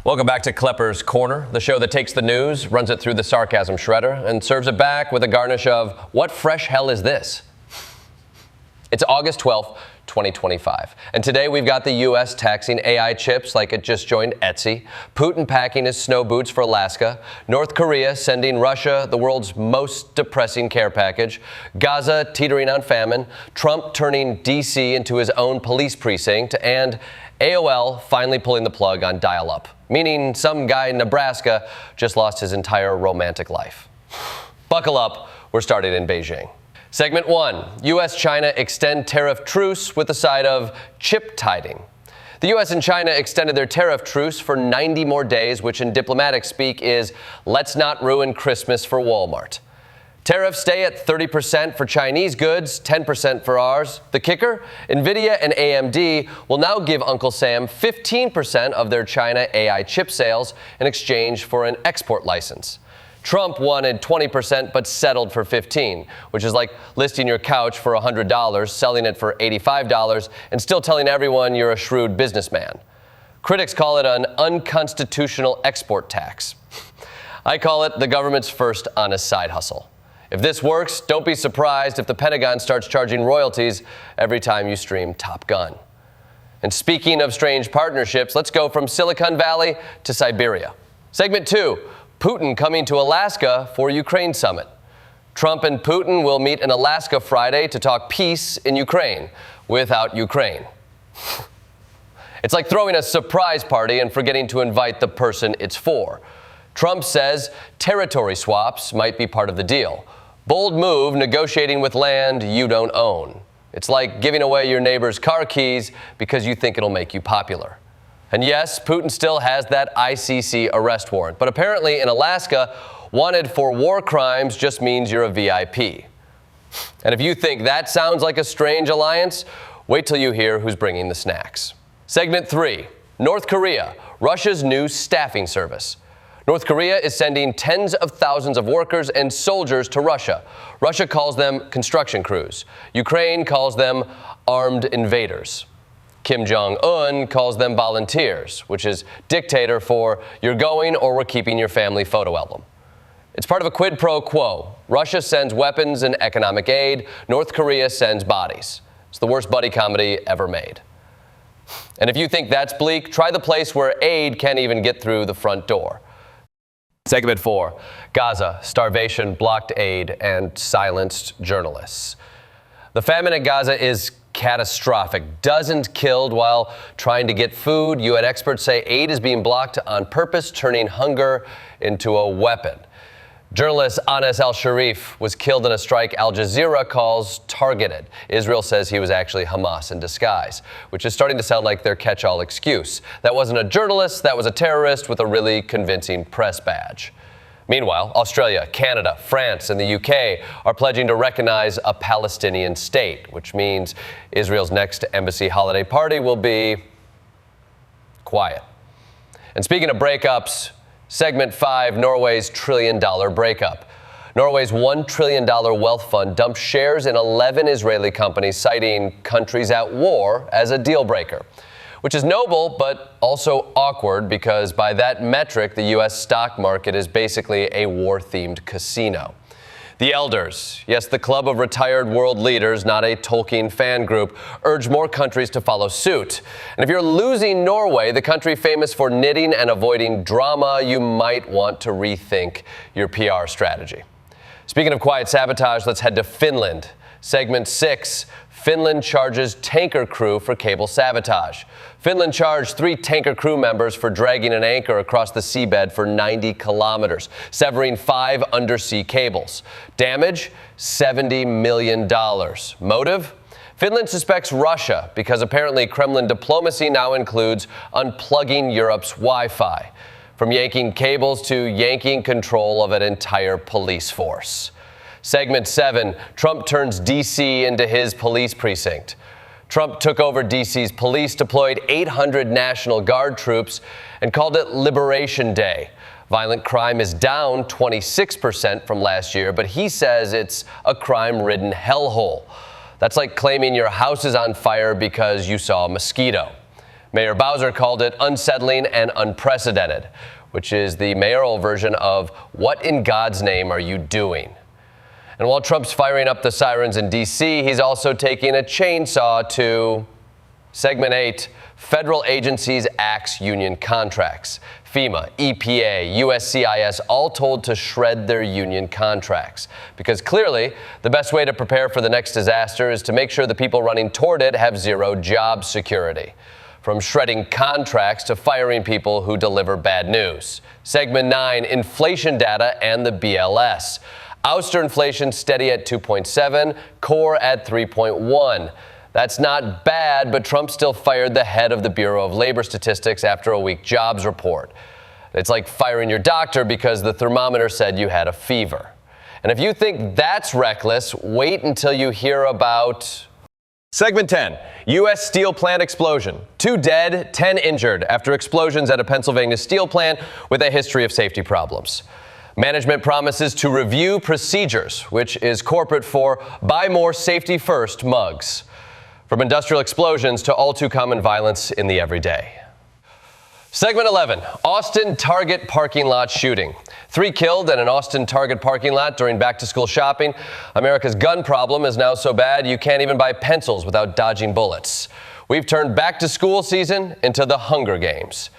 Welcome back to Kleppers Corner, the show that takes the news, runs it through the sarcasm shredder, and serves it back with a garnish of, what fresh hell is this? It's August 12th, 2025, and today we've got the U.S. taxing AI chips like it just joined Etsy, Putin packing his snow boots for Alaska, North Korea sending Russia the world's most depressing care package, Gaza teetering on famine, Trump turning D.C. into his own police precinct, and AOL finally pulling the plug on Dialup, meaning some guy in Nebraska just lost his entire romantic life. Buckle up, we're starting in Beijing. Segment 1, U.S.-China extend tariff truce with the side of chip tiding. The U.S. and China extended their tariff truce for 90 more days, which in diplomatic speak is, let's not ruin Christmas for Walmart. Tariffs stay at 30% for Chinese goods, 10% for ours. The kicker? NVIDIA and AMD will now give Uncle Sam 15% of their China AI chip sales in exchange for an export license. Trump wanted 20% but settled for 15%, which is like listing your couch for $100, selling it for $85, and still telling everyone you're a shrewd businessman. Critics call it an unconstitutional export tax. I call it the government's first honest side hustle. If this works, don't be surprised if the Pentagon starts charging royalties every time you stream Top Gun. And speaking of strange partnerships, let's go from Silicon Valley to Siberia. Segment 2, Putin coming to Alaska for Ukraine summit. Trump and Putin will meet in Alaska Friday to talk peace in Ukraine without Ukraine. It's like throwing a surprise party and forgetting to invite the person it's for. Trump says territory swaps might be part of the deal. Bold move, negotiating with land you don't own. It's like giving away your neighbor's car keys because you think it'll make you popular. And yes, Putin still has that ICC arrest warrant, but apparently in Alaska, wanted for war crimes just means you're a VIP. And if you think that sounds like a strange alliance, wait till you hear who's bringing the snacks. Segment 3, North Korea, Russia's new staffing service. North Korea is sending tens of thousands of workers and soldiers to Russia. Russia calls them construction crews. Ukraine calls them armed invaders. Kim Jong-un calls them volunteers, which is dictator for you're going or we're keeping your family photo album. It's part of a quid pro quo. Russia sends weapons and economic aid. North Korea sends bodies. It's the worst buddy comedy ever made. And if you think that's bleak, try the place where aid can't even get through the front door. Segment 4, Gaza, starvation, blocked aid, and silenced journalists. The famine in Gaza is catastrophic. Dozens killed while trying to get food. UN experts say aid is being blocked on purpose, turning hunger into a weapon. Journalist Anas al-Sharif was killed in a strike Al Jazeera calls targeted. Israel says he was actually Hamas in disguise, which is starting to sound like their catch-all excuse. That wasn't a journalist, that was a terrorist with a really convincing press badge. Meanwhile, Australia, Canada, France, and the UK are pledging to recognize a Palestinian state, which means Israel's next embassy holiday party will be quiet. And speaking of breakups, Segment 5, Norway's trillion-dollar breakup. Norway's $1 trillion wealth fund dumped shares in 11 Israeli companies, citing countries at war as a deal breaker, which is noble but also awkward because by that metric, the U.S. stock market is basically a war-themed casino. The elders, yes, the club of retired world leaders, not a Tolkien fan group, urge more countries to follow suit. And if you're losing Norway, the country famous for knitting and avoiding drama, you might want to rethink your PR strategy. Speaking of quiet sabotage, let's head to Finland. Segment 6, Finland charges tanker crew for cable sabotage. Finland charged 3 tanker crew members for dragging an anchor across the seabed for 90 kilometers, severing 5 undersea cables. Damage? $70 million. Motive? Finland suspects Russia because apparently Kremlin diplomacy now includes unplugging Europe's Wi-Fi, from yanking cables to yanking control of an entire police force. Segment 7, Trump turns D.C. into his police precinct. Trump took over D.C.'s police, deployed 800 National Guard troops, and called it Liberation Day. Violent crime is down 26% from last year, but he says it's a crime-ridden hellhole. That's like claiming your house is on fire because you saw a mosquito. Mayor Bowser called it unsettling and unprecedented, which is the mayoral version of "What in God's name are you doing?" And while Trump's firing up the sirens in D.C., he's also taking a chainsaw to Segment 8, federal agencies axe union contracts. FEMA, EPA, USCIS all told to shred their union contracts. Because clearly, the best way to prepare for the next disaster is to make sure the people running toward it have zero job security. From shredding contracts to firing people who deliver bad news. Segment 9, inflation data and the BLS. Ouster inflation steady at 2.7, core at 3.1. That's not bad, but Trump still fired the head of the Bureau of Labor Statistics after a weak jobs report. It's like firing your doctor because the thermometer said you had a fever. And if you think that's reckless, wait until you hear about... Segment 10, U.S. steel plant explosion. 2 dead, 10 injured after explosions at a Pennsylvania steel plant with a history of safety problems. Management promises to review procedures, which is corporate for buy more safety first mugs. From industrial explosions to all too common violence in the everyday. Segment 11, Austin Target parking lot shooting. 3 killed in an Austin Target parking lot during back-to-school shopping. America's gun problem is now so bad you can't even buy pencils without dodging bullets. We've turned back-to-school season into the Hunger Games.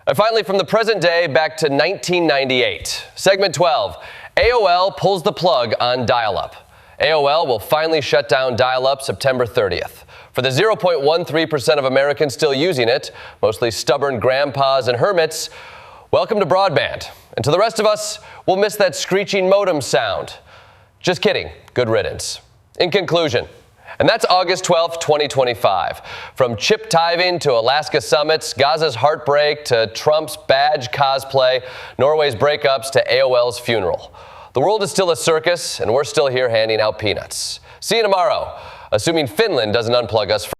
And finally, from the present day back to 1998. Segment 12, AOL pulls the plug on Dialup. AOL will finally shut down Dialup September 30th. For the 0.13% of Americans still using it, mostly stubborn grandpas and hermits, welcome to broadband. And to the rest of us, we'll miss that screeching modem sound. Just kidding. Good riddance. In conclusion, and that's August 12th, 2025. From chip tithing to Alaska summits, Gaza's heartbreak to Trump's badge cosplay, Norway's breakups to AOL's funeral. The world is still a circus, and we're still here handing out peanuts. See you tomorrow, assuming Finland doesn't unplug us.